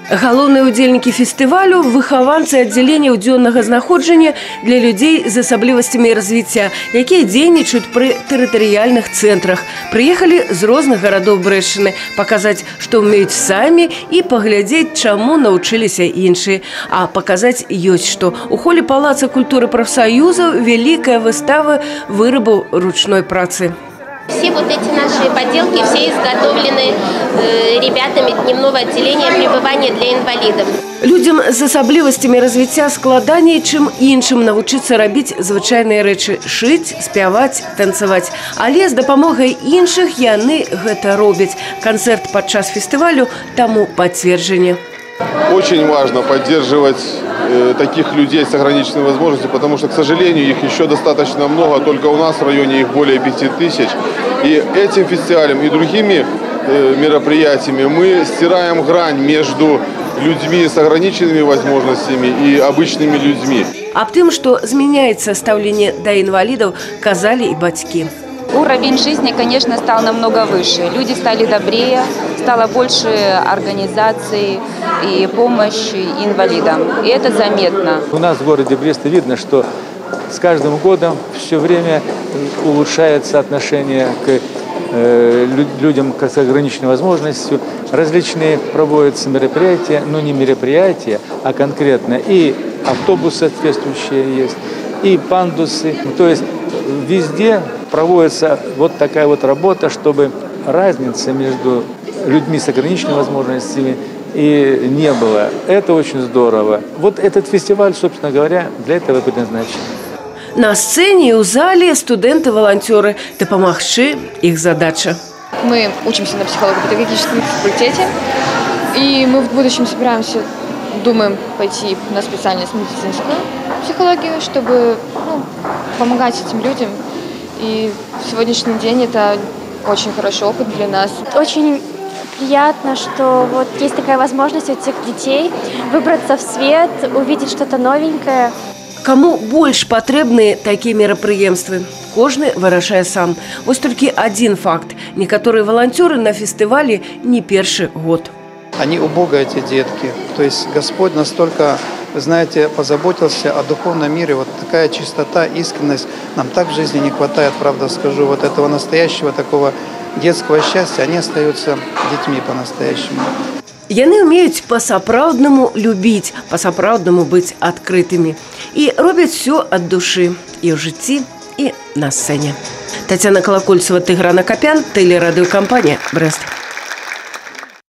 Галоўныя ўдзельнікі фестывалю – выхаванцы аддзялення дзённага знаходжання для людзей з асаблівасцямі развіцця, якія дзейнічаюць пры тэрытарыяльных цэнтрах. Прыехалі з розных гарадоў Брэшчыны паказаць, што ўмеюць самі, і паглядзець, чаму навучыліся іншыя. А паказаць ёсць што. У холе Палаца культуры прафсаюзаў вялікая выстава вырабаў ручной працы. Все вот эти наши поделки, все изготовлены ребятами дневного отделения пребывания для инвалидов. Людям з асаблівасцямі развіцця складаней, чым іншым навучыцца рабіць звычайныя рэчы – шыць, спяваць, танцаваць. Але з дапамогай іншых яны гэта робяць. Канцэрт падчас фестывалю таму пацверджанне. Очень важно поддерживать таких людей с ограниченной возможностью, потому что, к сожалению, их еще достаточно много. Только у нас в районе их более 5000. И этим фестивалем и другими мероприятиями мы стираем грань между людьми с ограниченными возможностями и обычными людьми. Аб тым, што змяняецца стаўленне да інвалідаў, казалі і бацькі. Уровень жизни, конечно, стал намного выше. Люди стали добрее, стало больше организаций и помощи инвалидам. И это заметно. У нас в городе Бресте видно, что с каждым годом все время улучшается отношение к людям с ограниченной возможностью. Различные проводятся мероприятия, но не мероприятия, а конкретно и автобусы соответствующие есть, и пандусы. То есть везде проводится вот такая вот работа, чтобы разницы между людьми с ограниченными возможностями и не было. Это очень здорово. Вот этот фестиваль, собственно говоря, для этого предназначен. На сцене и у зале студенты-волонтеры, дапамагчы их задача. Мы учимся на психолого-педагогическом факультете, и мы в будущем собираемся, думаем пойти на специальность медицинскую психологию, чтобы помогать этим людям. И в сегодняшний день это очень хороший опыт для нас. Очень приятно, что вот есть такая возможность у этих детей выбраться в свет, увидеть что-то новенькое. Кому больш патрэбныя такія мерапрыемствы? Кожны вырашае сам. Вось толькі один факт. Некаторыя волонтеры на фестывале не першы год. Они убого, эти детки. То есть Господь настолько, вы знаете, позаботился о духовном мире. Вот такая чистота, искренность. Нам так в жизни не хватает, правда скажу, вот этого настоящего такого детского счастья. Они остаются детьми по-настоящему. Яны ўмеюць па-сапраўднаму любіць, па-сапраўднаму быць адкрытымі. І робяць все ад душы і ў жыцці, і на сцэне. Тацяна Калакольцева, Тыгран Акапян, тэлерадыёкампанія «Брэст».